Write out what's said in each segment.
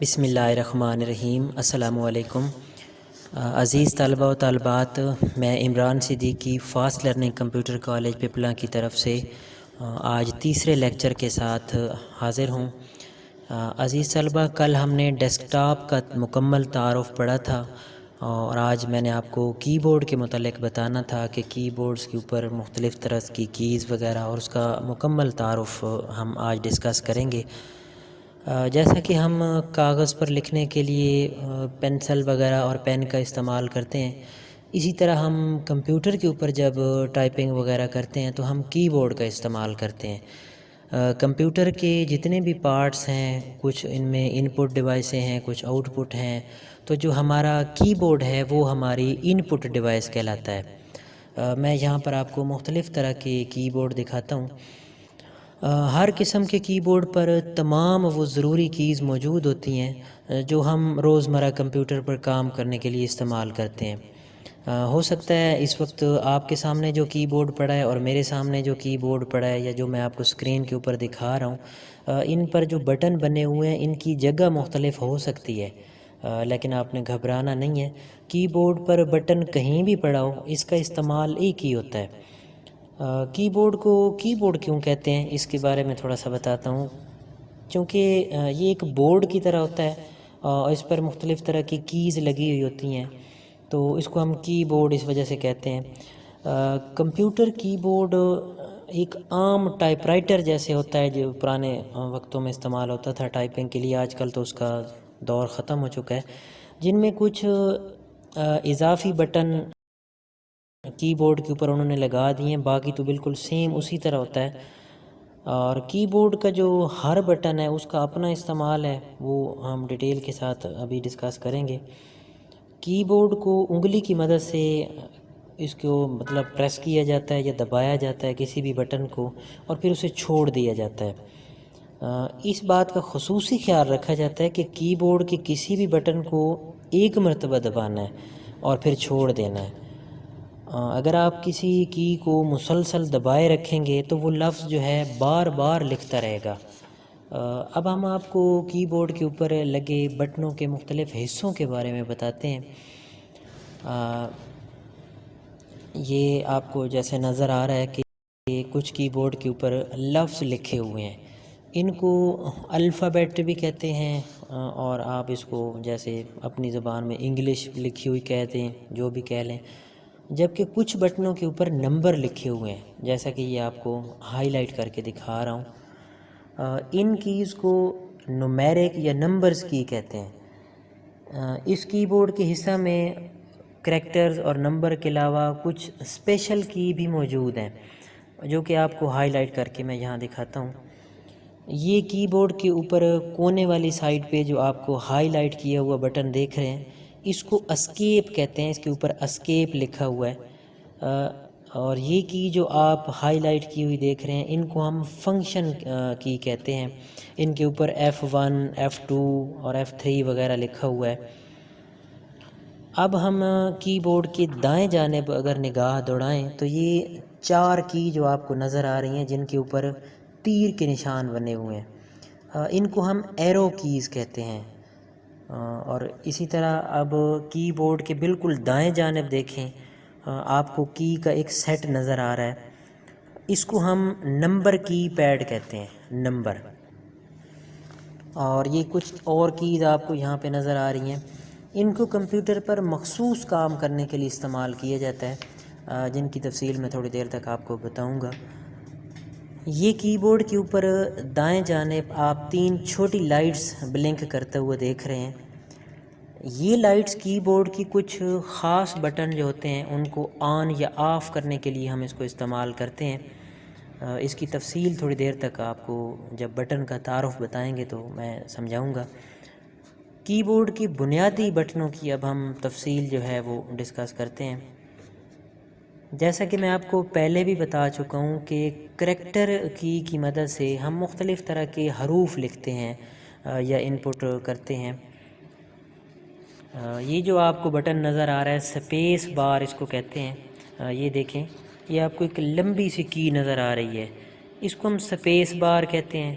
بسم اللہ الرحمن الرحیم۔ السلام علیکم عزیز طلبہ و طالبات، میں Imran Siddiqui fast learning computer college Pipla کی طرف سے آج تیسرے لیکچر کے ساتھ حاضر ہوں۔ عزیز طلبہ، کل ہم نے ڈیسک ٹاپ کا مکمل تعارف پڑھا تھا اور آج میں نے آپ کو کی بورڈ کے متعلق بتانا تھا کہ کی بورڈز کے اوپر مختلف طرح کی کیز وغیرہ اور اس کا مکمل تعارف ہم آج ڈسکس کریں گے۔ جیسا کہ ہم کاغذ پر لکھنے کے لیے پینسل وغیرہ اور پین کا استعمال کرتے ہیں، اسی طرح ہم کمپیوٹر کے اوپر جب ٹائپنگ وغیرہ کرتے ہیں تو ہم کی بورڈ کا استعمال کرتے ہیں۔ کمپیوٹر کے جتنے بھی پارٹس ہیں، کچھ ان میں ان پٹ ڈیوائسیں ہیں، کچھ آؤٹ پٹ ہیں، تو جو ہمارا کی بورڈ ہے وہ ہماری ان پٹ ڈیوائس کہلاتا ہے۔ میں یہاں پر آپ کو مختلف طرح کے کی بورڈ دکھاتا ہوں۔ ہر قسم کے کی بورڈ پر تمام وہ ضروری کیز موجود ہوتی ہیں جو ہم روزمرہ کمپیوٹر پر کام کرنے کے لیے استعمال کرتے ہیں۔ ہو سکتا ہے اس وقت آپ کے سامنے جو کی بورڈ پڑا ہے اور میرے سامنے جو کی بورڈ پڑا ہے یا جو میں آپ کو اسکرین کے اوپر دکھا رہا ہوں، ان پر جو بٹن بنے ہوئے ہیں ان کی جگہ مختلف ہو سکتی ہے، لیکن آپ نے گھبرانا نہیں ہے۔ کی بورڈ پر بٹن کہیں بھی پڑا ہو، اس کا استعمال ایک ہی ہوتا ہے۔ کی بورڈ کو کی بورڈ کیوں کہتے ہیں اس کے بارے میں تھوڑا سا بتاتا ہوں۔ چونکہ یہ ایک بورڈ کی طرح ہوتا ہے اور اس پر مختلف طرح کی کیز لگی ہوئی ہوتی ہیں، تو اس کو ہم کی بورڈ اس وجہ سے کہتے ہیں۔ کمپیوٹر کی بورڈ ایک عام ٹائپ رائٹر جیسے ہوتا ہے جو پرانے وقتوں میں استعمال ہوتا تھا ٹائپنگ کے لیے، آج کل تو اس کا دور ختم ہو چکا ہے، جن میں کچھ اضافی بٹن کی بورڈ کے اوپر انہوں نے لگا دیے ہیں، باقی تو بالکل سیم اسی طرح ہوتا ہے۔ اور کی بورڈ کا جو ہر بٹن ہے اس کا اپنا استعمال ہے، وہ ہم ڈیٹیل کے ساتھ ابھی ڈسکس کریں گے۔ کی بورڈ کو انگلی کی مدد سے اس کو پریس کیا جاتا ہے یا دبایا جاتا ہے کسی بھی بٹن کو، اور پھر اسے چھوڑ دیا جاتا ہے۔ اس بات کا خصوصی خیال رکھا جاتا ہے کہ کی بورڈ کے کسی بھی بٹن کو ایک مرتبہ دبانا ہے اور پھر چھوڑ دینا ہے۔ اگر آپ کسی کی کو مسلسل دبائے رکھیں گے تو وہ لفظ جو ہے بار بار لکھتا رہے گا۔ اب ہم آپ کو کی بورڈ کے اوپر لگے بٹنوں کے مختلف حصوں کے بارے میں بتاتے ہیں۔ یہ آپ کو جیسے نظر آ رہا ہے کہ کچھ کی بورڈ کے اوپر لفظ لکھے ہوئے ہیں، ان کو الفابیٹ بھی کہتے ہیں، اور آپ اس کو جیسے اپنی زبان میں انگلش لکھی ہوئی کہتے ہیں، جو بھی کہہ لیں۔ جبکہ کچھ بٹنوں کے اوپر نمبر لکھے ہوئے ہیں، جیسا کہ یہ آپ کو ہائی لائٹ کر کے دکھا رہا ہوں۔ ان کیز کو نومیرک یا نمبرز کی کہتے ہیں۔ اس کی بورڈ کے حصہ میں کریکٹرز اور نمبر کے علاوہ کچھ اسپیشل کی بھی موجود ہیں، جو کہ آپ کو ہائی لائٹ کر کے میں یہاں دکھاتا ہوں۔ یہ کی بورڈ کے اوپر کونے والی سائڈ پہ جو آپ کو ہائی لائٹ کیا ہوا بٹن دیکھ رہے ہیں، اس کو اسکیپ کہتے ہیں، اس کے اوپر اسکیپ لکھا ہوا ہے۔ اور یہ کی جو آپ ہائی لائٹ کی ہوئی دیکھ رہے ہیں، ان کو ہم فنکشن کی کہتے ہیں۔ ان کے اوپر F1 F2 اور F3 وغیرہ لکھا ہوا ہے۔ اب ہم کی بورڈ کی دائیں جانب اگر نگاہ دوڑائیں تو یہ 4 کی جو آپ کو نظر آ رہی ہیں جن کے اوپر تیر کے نشان بنے ہوئے ہیں، ان کو ہم ایرو کیز کہتے ہیں۔ اور اسی طرح اب کی بورڈ کے بالکل دائیں جانب دیکھیں، آپ کو کی کا ایک سیٹ نظر آ رہا ہے، اس کو ہم نمبر کی پیڈ کہتے ہیں، نمبر۔ اور یہ کچھ اور کیز آپ کو یہاں پہ نظر آ رہی ہیں، ان کو کمپیوٹر پر مخصوص کام کرنے کے لیے استعمال کیا جاتا ہے، جن کی تفصیل میں تھوڑی دیر تک آپ کو بتاؤں گا۔ یہ کی بورڈ کے اوپر دائیں جانب آپ 3 چھوٹی لائٹس بلنک کرتے ہوئے دیکھ رہے ہیں۔ یہ لائٹس کی بورڈ کی کچھ خاص بٹن جو ہوتے ہیں ان کو آن یا آف کرنے کے لیے ہم اس کو استعمال کرتے ہیں۔ اس کی تفصیل تھوڑی دیر تک آپ کو جب بٹن کا تعارف بتائیں گے تو میں سمجھاؤں گا۔ کی بورڈ کی بنیادی بٹنوں کی اب ہم تفصیل جو ہے وہ ڈسکس کرتے ہیں۔ جیسا کہ میں آپ کو پہلے بھی بتا چکا ہوں کہ کریکٹر کی مدد سے ہم مختلف طرح کے حروف لکھتے ہیں یا انپٹ کرتے ہیں۔ یہ جو آپ کو بٹن نظر آ رہا ہے سپیس بار اس کو کہتے ہیں، یہ دیکھیں، یہ آپ کو ایک لمبی سی کی نظر آ رہی ہے، اس کو ہم سپیس بار کہتے ہیں۔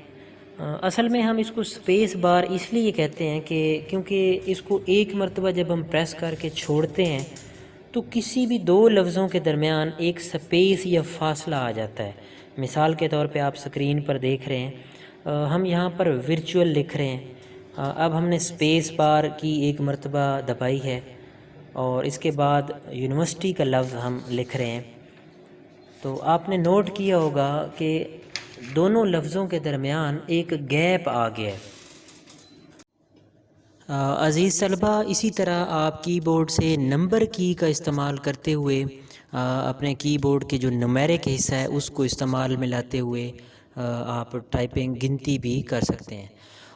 اصل میں ہم اس کو سپیس بار اس لیے کہتے ہیں کہ کیونکہ اس کو ایک مرتبہ جب ہم پریس کر کے چھوڑتے ہیں تو کسی بھی دو لفظوں کے درمیان ایک سپیس یا فاصلہ آ جاتا ہے. مثال کے طور پہ آپ سکرین پر دیکھ رہے ہیں ہم یہاں پر ورچوئل لکھ رہے ہیں. اب ہم نے سپیس بار کی ایک مرتبہ دبائی ہے اور اس کے بعد یونیورسٹی کا لفظ ہم لکھ رہے ہیں. تو آپ نے نوٹ کیا ہوگا کہ دونوں لفظوں کے درمیان ایک گیپ آ گیا ہے. عزیز طلبہ، اسی طرح آپ کی بورڈ سے نمبر کی کا استعمال کرتے ہوئے اپنے کی بورڈ کے جو نمیرک حصہ ہے اس کو استعمال میں لاتے ہوئے آپ ٹائپنگ گنتی بھی کر سکتے ہیں.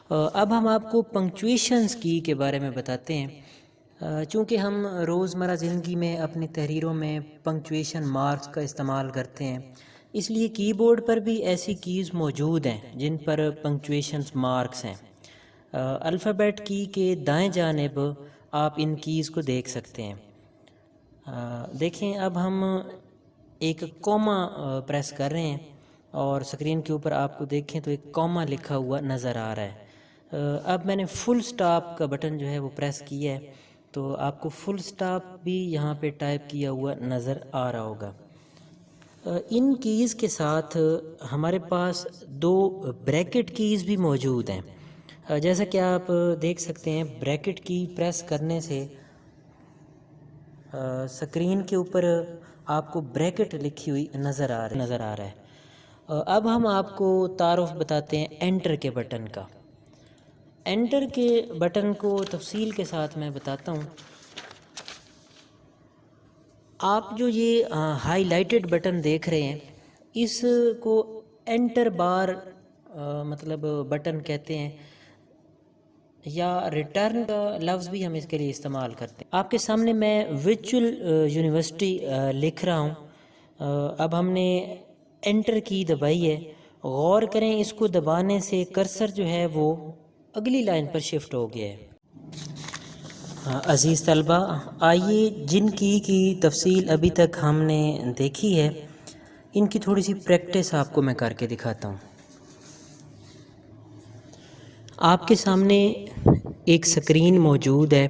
اب ہم آپ کو پنکچویشنز کی کے بارے میں بتاتے ہیں. چونکہ ہم روزمرہ زندگی میں اپنی تحریروں میں پنکچویشن مارکس کا استعمال کرتے ہیں، اس لیے کی بورڈ پر بھی ایسی کیز موجود ہیں جن پر پنکچویشنز مارکس ہیں. الفابیٹ کی کے دائیں جانب آپ ان کیز کو دیکھ سکتے ہیں. دیکھیں اب ہم ایک کوما پریس کر رہے ہیں اور سکرین کے اوپر آپ کو دیکھیں تو ایک کوما لکھا ہوا نظر آ رہا ہے. اب میں نے فل سٹاپ کا بٹن جو ہے وہ پریس کیا ہے تو آپ کو فل سٹاپ بھی یہاں پہ ٹائپ کیا ہوا نظر آ رہا ہوگا. ان کیز کے ساتھ ہمارے پاس دو بریکٹ کیز بھی موجود ہیں. جیسا کہ آپ دیکھ سکتے ہیں بریکٹ کی پریس کرنے سے سکرین کے اوپر آپ کو بریکٹ لکھی ہوئی نظر آ رہا ہے. اب ہم آپ کو تعارف بتاتے ہیں انٹر کے بٹن کا. انٹر کے بٹن کو تفصیل کے ساتھ میں بتاتا ہوں. آپ جو یہ ہائی لائٹڈ بٹن دیکھ رہے ہیں اس کو انٹر بار مطلب بٹن کہتے ہیں، یا ریٹرن کا لفظ بھی ہم اس کے لیے استعمال کرتے ہیں. آپ کے سامنے میں ورچوئل یونیورسٹی لکھ رہا ہوں. اب ہم نے انٹر کی دبائی ہے. غور کریں اس کو دبانے سے کرسر جو ہے وہ اگلی لائن پر شفٹ ہو گیا ہے. عزیز طلبہ، آئیے جن کی تفصیل ابھی تک ہم نے دیکھی ہے ان کی تھوڑی سی پریکٹس آپ کو میں کر کے دکھاتا ہوں. آپ کے سامنے ایک سکرین موجود ہے.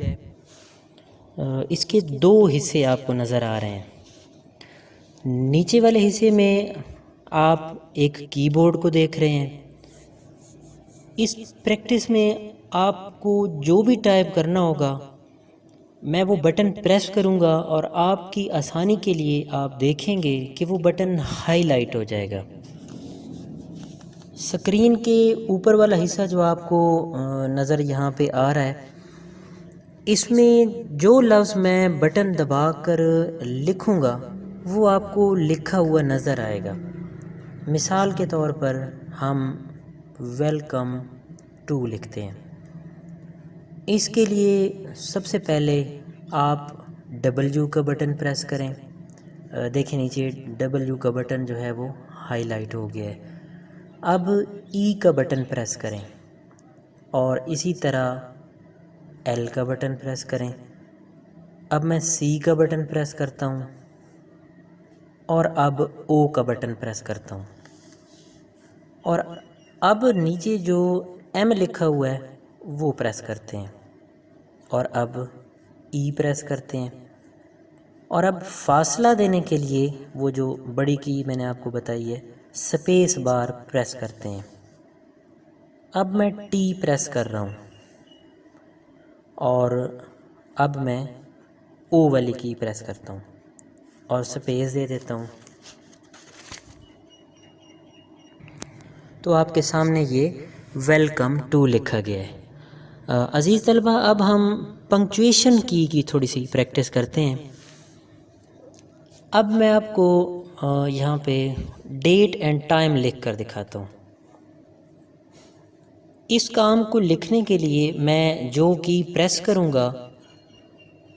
اس کے دو حصے آپ کو نظر آ رہے ہیں. نیچے والے حصے میں آپ ایک کی بورڈ کو دیکھ رہے ہیں. اس پریکٹس میں آپ کو جو بھی ٹائپ کرنا ہوگا میں وہ بٹن پریس کروں گا اور آپ کی آسانی کے لیے آپ دیکھیں گے کہ وہ بٹن ہائی لائٹ ہو جائے گا. سکرین کے اوپر والا حصہ جو آپ کو نظر یہاں پہ آ رہا ہے اس میں جو لفظ میں بٹن دبا کر لکھوں گا وہ آپ کو لکھا ہوا نظر آئے گا. مثال کے طور پر ہم ویلکم ٹو لکھتے ہیں. اس کے لیے سب سے پہلے آپ ڈبلیو کا بٹن پریس کریں. دیکھیں نیچے ڈبلیو کا بٹن جو ہے وہ ہائی لائٹ ہو گیا ہے. اب ای کا بٹن پریس کریں اور اسی طرح ایل کا بٹن پریس کریں. اب میں سی کا بٹن پریس کرتا ہوں اور اب او کا بٹن پریس کرتا ہوں. اور اب نیچے جو ایم لکھا ہوا ہے وہ پریس کرتے ہیں اور اب ای پریس کرتے ہیں. اور اب فاصلہ دینے کے لیے وہ جو بڑی کی میں نے آپ کو بتائی ہے سپیس بار پریس کرتے ہیں. اب میں ٹی پریس کر رہا ہوں اور اب میں او والی کی پریس کرتا ہوں اور سپیس دے دیتا ہوں. تو آپ کے سامنے یہ ویلکم ٹو لکھا گیا ہے. عزیز طلبہ، اب ہم پنکچویشن کی تھوڑی سی پریکٹس کرتے ہیں. اب میں آپ کو یہاں پہ ڈیٹ اینڈ ٹائم لکھ کر دکھاتا ہوں. اس کام کو لکھنے کے لیے میں جو کی پریس کروں گا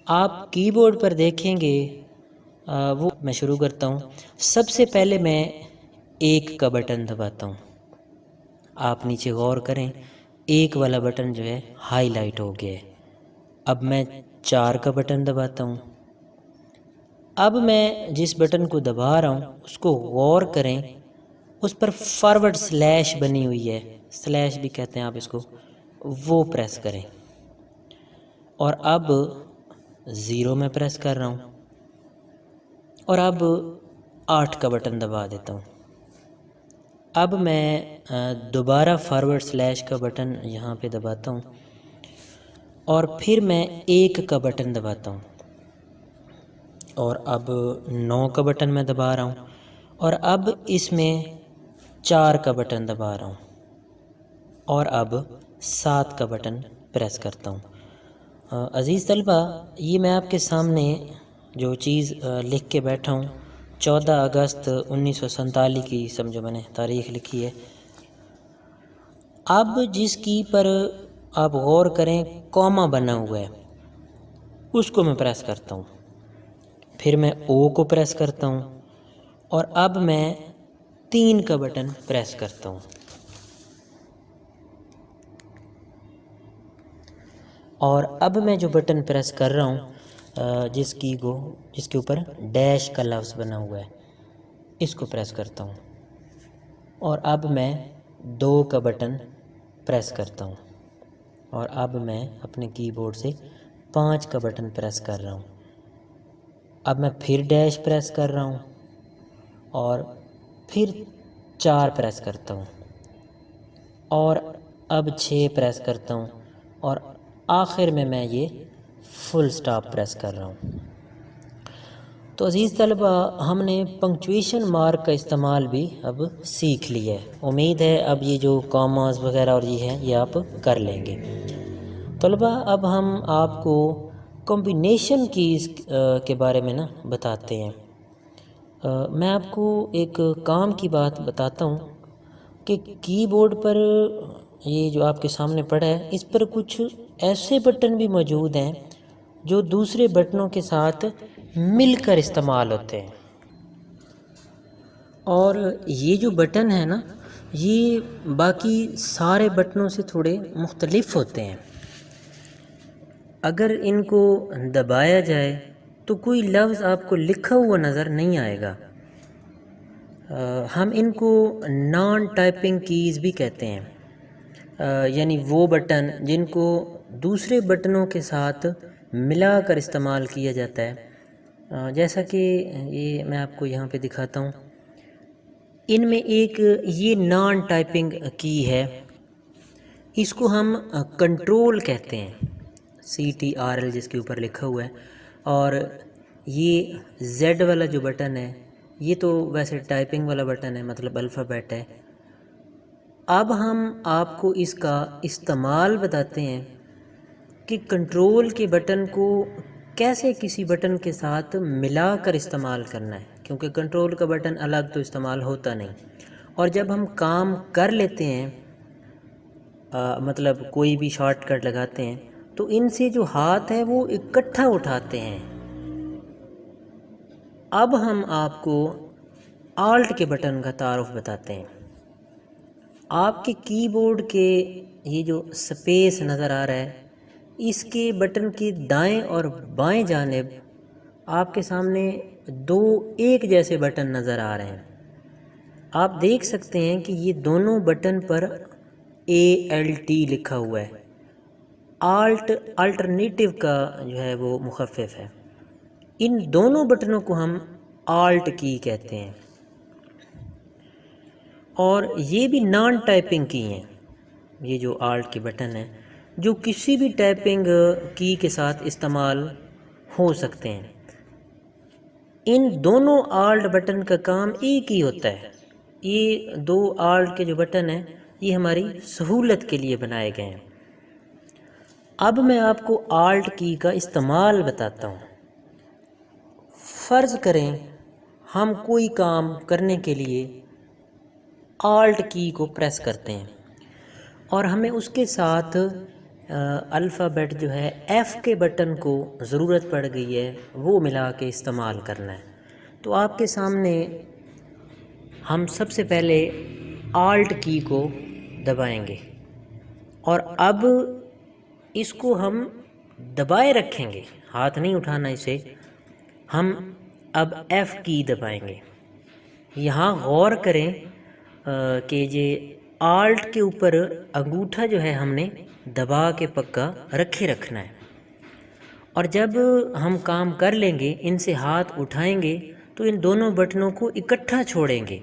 آپ کی بورڈ پر دیکھیں گے وہ میں شروع کرتا ہوں. سب سے پہلے میں ایک کا بٹن دباتا ہوں. آپ نیچے غور کریں ایک والا بٹن جو ہے ہائی لائٹ ہو گیا ہے. اب میں 4 کا بٹن دباتا ہوں. اب میں جس بٹن کو دبا رہا ہوں اس کو غور کریں اس پر فارورڈ سلیش بنی ہوئی ہے، سلیش بھی کہتے ہیں آپ اس کو، وہ پریس کریں، اور اب 0 میں پریس کر رہا ہوں، اور اب 8 کا بٹن دبا دیتا ہوں۔ اب میں دوبارہ فارورڈ سلیش کا بٹن یہاں پہ دباتا ہوں، اور پھر میں 1 کا بٹن دباتا ہوں، اور اب 9 کا بٹن میں دبا رہا ہوں، اور اب اس میں 4 کا بٹن دبا رہا ہوں، اور اب 7 کا بٹن پریس کرتا ہوں۔ عزیز طلبہ، یہ میں آپ کے سامنے جو چیز لکھ کے بیٹھا ہوں 14 اگست 1947 کی سمجھو میں نے تاریخ لکھی ہے۔ اب جس کی پر آپ غور کریں کوما بنا ہوا ہے، اس کو میں پریس کرتا ہوں، پھر میں او کو پریس کرتا ہوں، اور اب میں 3 کا بٹن پریس کرتا ہوں، اور اب میں جو بٹن پریس کر رہا ہوں جس کے اوپر ڈیش کا لفظ بنا ہوا ہے، اس کو پریس کرتا ہوں، اور اب میں 2 کا بٹن پریس کرتا ہوں، اور اب میں اپنے کی بورڈ سے 5 کا بٹن پریس کر رہا ہوں، اب میں پھر ڈیش پریس کر رہا ہوں، اور پھر 4 پریس کرتا ہوں، اور اب 6 پریس کرتا ہوں، اور آخر میں یہ فل سٹاپ پریس کر رہا ہوں۔ تو عزیز طلبہ، ہم نے پنکچویشن مارک کا استعمال بھی اب سیکھ لیا ہے۔ امید ہے اب یہ جو کاماز وغیرہ اور یہ ہیں یہ آپ کر لیں گے۔ طلبہ، اب ہم آپ کو کمبینیشن کیز کے بارے میں بتاتے ہیں۔ میں آپ کو ایک کام کی بات بتاتا ہوں کہ کی بورڈ پر یہ جو آپ کے سامنے پڑا ہے، اس پر کچھ ایسے بٹن بھی موجود ہیں جو دوسرے بٹنوں کے ساتھ مل کر استعمال ہوتے ہیں، اور یہ جو بٹن ہے نا، یہ باقی سارے بٹنوں سے تھوڑے مختلف ہوتے ہیں۔ اگر ان کو دبایا جائے تو کوئی لفظ آپ کو لکھا ہوا نظر نہیں آئے گا۔ ہم ان کو نان ٹائپنگ کیز بھی کہتے ہیں، یعنی وہ بٹن جن کو دوسرے بٹنوں کے ساتھ ملا کر استعمال کیا جاتا ہے، جیسا کہ یہ میں آپ کو یہاں پہ دکھاتا ہوں۔ ان میں ایک یہ نان ٹائپنگ کی ہے، اس کو ہم کنٹرول کہتے ہیں، CTRL جس کے اوپر لکھا ہوا ہے، اور یہ زیڈ والا جو بٹن ہے یہ تو ویسے ٹائپنگ والا بٹن ہے، مطلب الفابیٹ ہے۔ اب ہم آپ کو اس کا استعمال بتاتے ہیں کہ کنٹرول کے بٹن کو کیسے کسی بٹن کے ساتھ ملا کر استعمال کرنا ہے، کیونکہ کنٹرول کا بٹن الگ تو استعمال ہوتا نہیں، اور جب ہم کام کر لیتے ہیں مطلب کوئی بھی شارٹ کٹ لگاتے ہیں تو ان سے جو ہاتھ ہے وہ اکٹھا اٹھاتے ہیں۔ اب ہم آپ کو آلٹ کے بٹن کا تعارف بتاتے ہیں۔ آپ کے کی بورڈ کے یہ جو سپیس نظر آ رہا ہے، اس کے بٹن کی دائیں اور بائیں جانب آپ کے سامنے 2 ایک جیسے بٹن نظر آ رہے ہیں۔ آپ دیکھ سکتے ہیں کہ یہ دونوں بٹن پر ALT لکھا ہوا ہے۔ آلٹ الٹرنیٹیو کا جو ہے وہ مخفف ہے۔ ان دونوں بٹنوں کو ہم آلٹ کی کہتے ہیں، اور یہ بھی نان ٹائپنگ کی ہیں۔ یہ جو آلٹ کے بٹن ہیں جو کسی بھی ٹائپنگ کی کے ساتھ استعمال ہو سکتے ہیں۔ ان دونوں آلٹ بٹن کا کام ایک ہی ہوتا ہے۔ یہ 2 آلٹ کے جو بٹن ہیں یہ ہماری سہولت کے لیے بنائے گئے ہیں۔ اب میں آپ کو آلٹ کی کا استعمال بتاتا ہوں۔ فرض کریں ہم کوئی کام کرنے کے لیے آلٹ کی کو پریس کرتے ہیں، اور ہمیں اس کے ساتھ الفابیٹ جو ہے F کے بٹن کو ضرورت پڑ گئی ہے، وہ ملا کے استعمال کرنا ہے۔ تو آپ کے سامنے ہم سب سے پہلے آلٹ کی کو دبائیں گے، اور اب اس کو ہم دبائے رکھیں گے، ہاتھ نہیں اٹھانا اسے۔ ہم اب F کی دبائیں گے۔ یہاں غور کریں کہ یہ آلٹ کے اوپر انگوٹھا جو ہے ہم نے دبا کے پکا رکھنا ہے، اور جب ہم کام کر لیں گے ان سے ہاتھ اٹھائیں گے تو ان دونوں بٹنوں کو اکٹھا چھوڑیں گے۔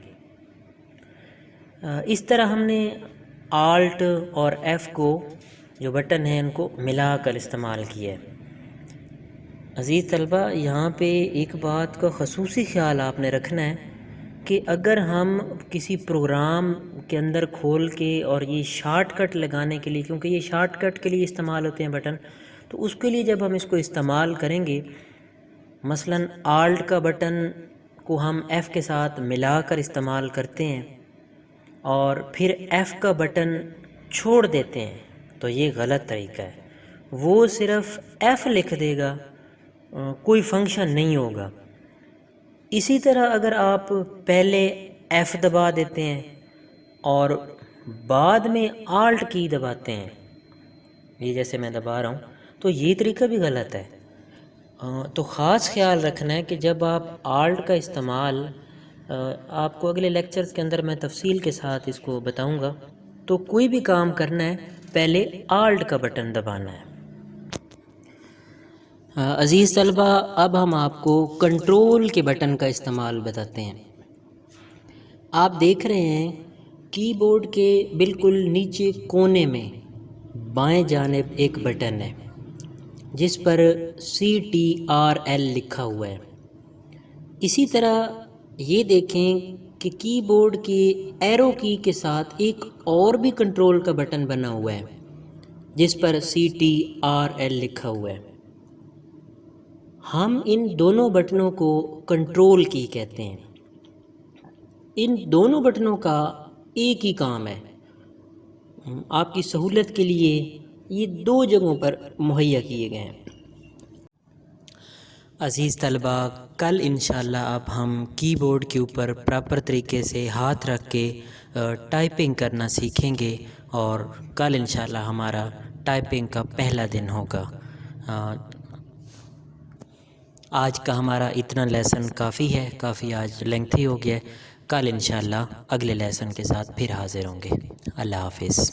اس طرح ہم نے آلٹ اور ایف کو جو بٹن ہیں ان کو ملا کر استعمال کیا ہے۔ عزیز طلبہ، یہاں پہ ایک بات کا خصوصی خیال آپ نے رکھنا ہے کہ اگر ہم کسی پروگرام کے اندر کھول کے اور یہ شارٹ کٹ لگانے کے لیے، کیونکہ یہ شارٹ کٹ کے لیے استعمال ہوتے ہیں بٹن، تو اس کے لیے جب ہم اس کو استعمال کریں گے، مثلا آلٹ کا بٹن کو ہم ایف کے ساتھ ملا کر استعمال کرتے ہیں اور پھر ایف کا بٹن چھوڑ دیتے ہیں، تو یہ غلط طریقہ ہے۔ وہ صرف ایف لکھ دے گا، کوئی فنکشن نہیں ہوگا۔ اسی طرح اگر آپ پہلے ایف دبا دیتے ہیں اور بعد میں آلٹ کی دباتے ہیں، یہ جیسے میں دبا رہا ہوں، تو یہ طریقہ بھی غلط ہے۔ تو خاص خیال رکھنا ہے کہ جب آپ آلٹ کا استعمال، آپ کو اگلے لیکچرز کے اندر میں تفصیل کے ساتھ اس کو بتاؤں گا، تو کوئی بھی کام کرنا ہے پہلے آلٹ کا بٹن دبانا ہے۔ عزیز طلبہ، اب ہم آپ کو کنٹرول کے بٹن کا استعمال بتاتے ہیں۔ آپ دیکھ رہے ہیں کی بورڈ کے بالکل نیچے کونے میں بائیں جانب ایک بٹن ہے جس پر CTRL لکھا ہوا ہے۔ اسی طرح یہ دیکھیں کہ کی بورڈ کے ایرو کی کے ساتھ ایک اور بھی کنٹرول کا بٹن بنا ہوا ہے جس پر CTRL لکھا ہوا ہے۔ ہم ان دونوں بٹنوں کو کنٹرول کی کہتے ہیں۔ ان دونوں بٹنوں کا ایک ہی کام ہے، آپ کی سہولت کے لیے یہ دو جگہوں پر مہیا کیے گئے ہیں۔ عزیز طلبہ، کل انشاءاللہ اب ہم کی بورڈ کے اوپر پراپر طریقے سے ہاتھ رکھ کے ٹائپنگ کرنا سیکھیں گے، اور کل انشاءاللہ ہمارا ٹائپنگ کا پہلا دن ہوگا۔ آج کا ہمارا اتنا لیسن کافی ہے، کافی آج لینتھی ہو گیا ہے۔ کل انشاءاللہ اگلے لیسن کے ساتھ پھر حاضر ہوں گے۔ اللہ حافظ۔